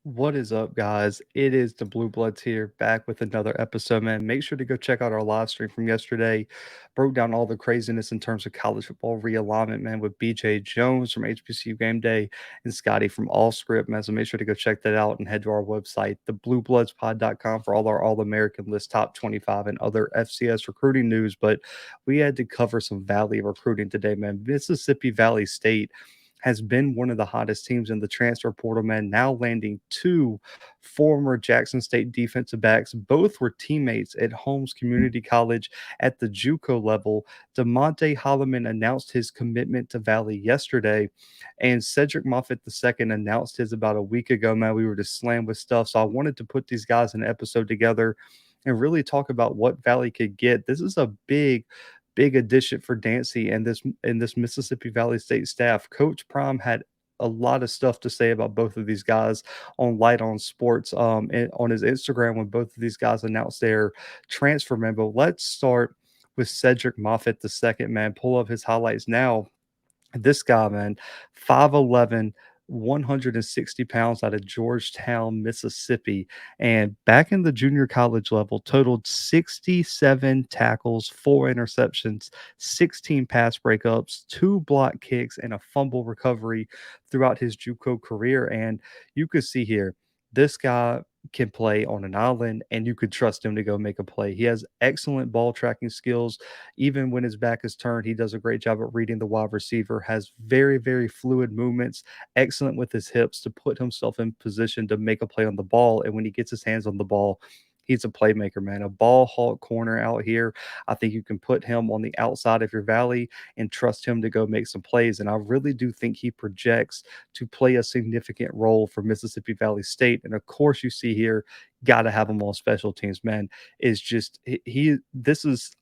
What is up, guys? It is the Bluebloods here, back with another episode, man. Make sure to go check out our live stream from yesterday. Broke down all the craziness in terms of college football realignment, man, with BJ Jones from HBCU Game Day and Scotty from All Script, man. So make sure to go check that out and head to our website, thebluebloodspod.com, for all our All American list, top 25, and other FCS recruiting news. But we had to cover some Valley recruiting today, man. Mississippi Valley State has been one of the hottest teams in the transfer portal, man, now landing two former Jackson State defensive backs. Both were teammates at Holmes Community College at the JUCO level. Demonte Holliman announced his commitment to Valley yesterday, and Cedrick Moffett II announced his about a week ago, man. We were just slammed with stuff, so I wanted to put these guys in an episode together and really talk about what Valley could get. This is a big addition for Dancy and this Mississippi Valley State staff. Coach Prime had a lot of stuff to say about both of these guys on Light on Sports, and on his Instagram when both of these guys announced their transfer. Man, but let's start with Cedrick Moffett II. Man, pull up his highlights now. This guy, man, 5'11", 160 pounds, out of Georgetown, Mississippi. And back in the junior college level, totaled 67 tackles, 4 interceptions, 16 pass breakups, 2 block kicks, and a fumble recovery throughout his JUCO career. And you could see here, this guy can play on an island, and you could trust him to go make a play. He has excellent ball tracking skills. Even when his back is turned, he does a great job at reading the wide receiver, has very fluid movements, excellent with his hips to put himself in position to make a play on the ball. And when he gets his hands on the ball, he's a playmaker, man. A ball hawk corner out here. I think you can put him on the outside of your valley and trust him to go make some plays. And I really do think he projects to play a significant role for Mississippi Valley State. And of course, you see here, got to have him on special teams, man. Is just he this is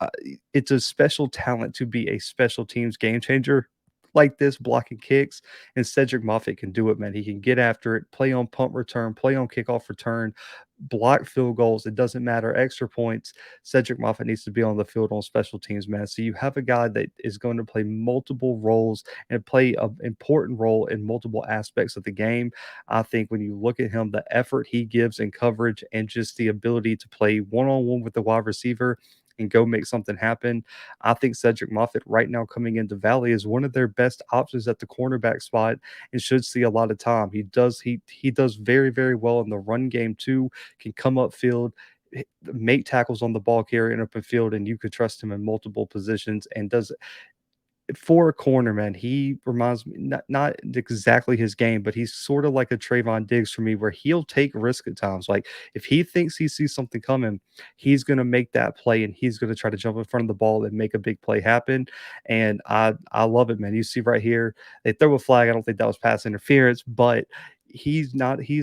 it's a special talent to be a special teams game changer like this, blocking kicks. And Cedrick Moffett can do it, man. He can get after it, play on punt return, play on kickoff return, block field goals. It doesn't matter. Extra points. Cedrick Moffett needs to be on the field on special teams, man. So you have a guy that is going to play multiple roles and play an important role in multiple aspects of the game. I think when you look at him, the effort he gives in coverage and just the ability to play one-on-one with the wide receiver and go make something happen. I think Cedrick Moffett right now coming into Valley is one of their best options at the cornerback spot and should see a lot of time. He does very well in the run game too, can come upfield, make tackles on the ball carrier in open field, and you could trust him in multiple positions and does for a corner, man. He reminds me, not exactly his game, but he's sort of like a Trayvon Diggs for me, where he'll take risk at times. Like if he thinks he sees something coming, he's going to make that play and he's going to try to jump in front of the ball and make a big play happen. And I love it, man. You see right here, they throw a flag. I don't think that was pass interference, but he's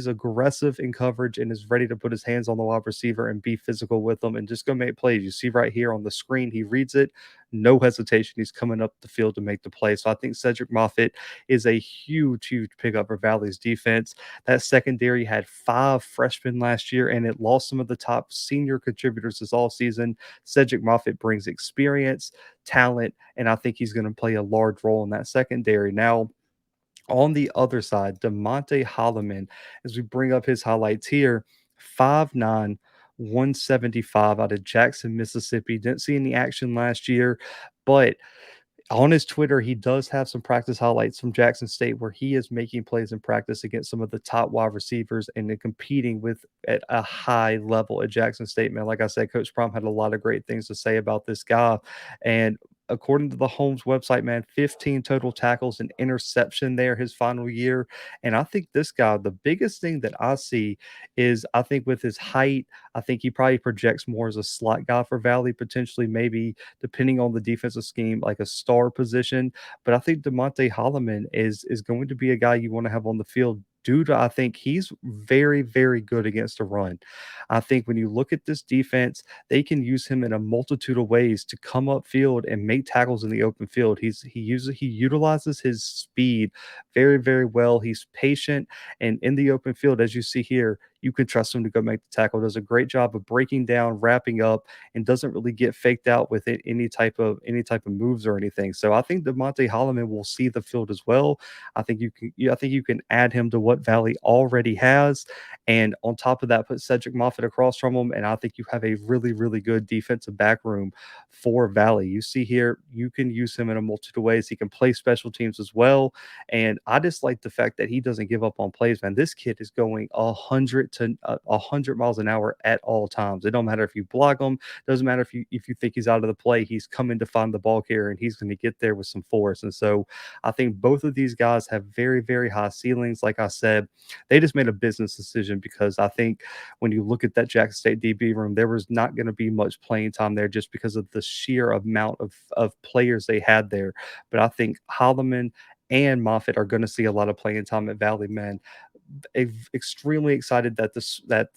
aggressive in coverage and is ready to put his hands on the wide receiver and be physical with them and just go make plays. You see right here on the screen, he reads it, no hesitation. He's coming up the field to make the play. So I think Cedrick Moffett is a huge pickup for Valley's defense. That secondary had 5 freshmen last year, and it lost some of the top senior contributors this all season. Cedrick Moffett brings experience, talent, and I think he's going to play a large role in that secondary. Now, on the other side, Demonte Holliman, as we bring up his highlights here, 5'9", 175, out of Jackson, Mississippi. Didn't see any action last year, but on his Twitter, he does have some practice highlights from Jackson State where he is making plays in practice against some of the top wide receivers and then competing with at a high level at Jackson State. Man, like I said, Coach Prom had a lot of great things to say about this guy. And according to the Holmes website, man, 15 total tackles and interception there his final year. And I think this guy, the biggest thing that I see is I think with his height, I think he probably projects more as a slot guy for Valley, potentially maybe depending on the defensive scheme, like a star position. But I think Demonte Holliman is going to be a guy you want to have on the field due to I think he's very good against the run. I think when you look at this defense, they can use him in a multitude of ways to come up field and make tackles in the open field. He utilizes his speed very well. He's patient, and in the open field, as you see here, you can trust him to go make the tackle. Does a great job of breaking down, wrapping up, and doesn't really get faked out with any type of moves or anything. So I think Demonte Holliman will see the field as well. I think you can yeah, I think you can add him to what Valley already has, and on top of that, put Cedrick Moffett across from him, and I think you have a really, really good defensive back room for Valley. You see here, you can use him in a multitude of ways. He can play special teams as well, and I just like the fact that he doesn't give up on plays. Man, this kid is going 100 miles an hour at all times. It don't matter if you block him. Doesn't matter if you think he's out of the play. He's coming to find the ball carrier, and he's going to get there with some force. And so I think both of these guys have very, very high ceilings. Like I said, they just made a business decision because I think when you look at that Jackson State DB room, there was not going to be much playing time there just because of the sheer amount of players they had there. But I think Holliman and Moffett are going to see a lot of playing time at Valley. Man, extremely excited that the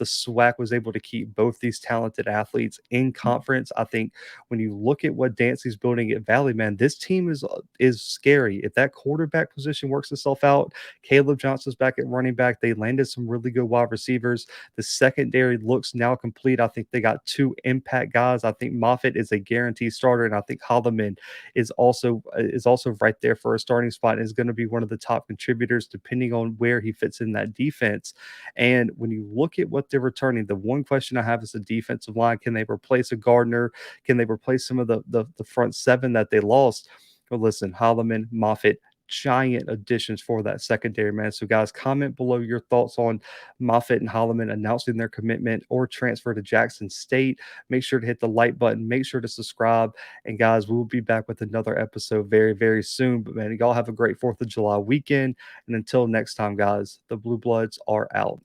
SWAC was able to keep both these talented athletes in conference. I think when you look at what Dancy's building at Valley, man, this team is scary. If that quarterback position works itself out, Caleb Johnson's back at running back. They landed some really good wide receivers. The secondary looks now complete. I think they got two impact guys. I think Moffett is a guaranteed starter, and I think Holliman is also right there for a starting spot and is going to be one of the top contributors depending on where he fits in that defense. And when you look at what they're returning, the one question I have is the defensive line. Can they replace a Gardner? Can they replace some of the front seven that they lost? Well, listen, Holliman, Moffett, giant additions for that secondary, man. So, guys, comment below your thoughts on Moffett and Holliman announcing their commitment or transfer to Jackson State. Make sure to hit the like button. Make sure to subscribe. And, guys, we'll be back with another episode very, very soon. But, man, y'all have a great 4th of July weekend. And until next time, guys, the Blue Bloods are out.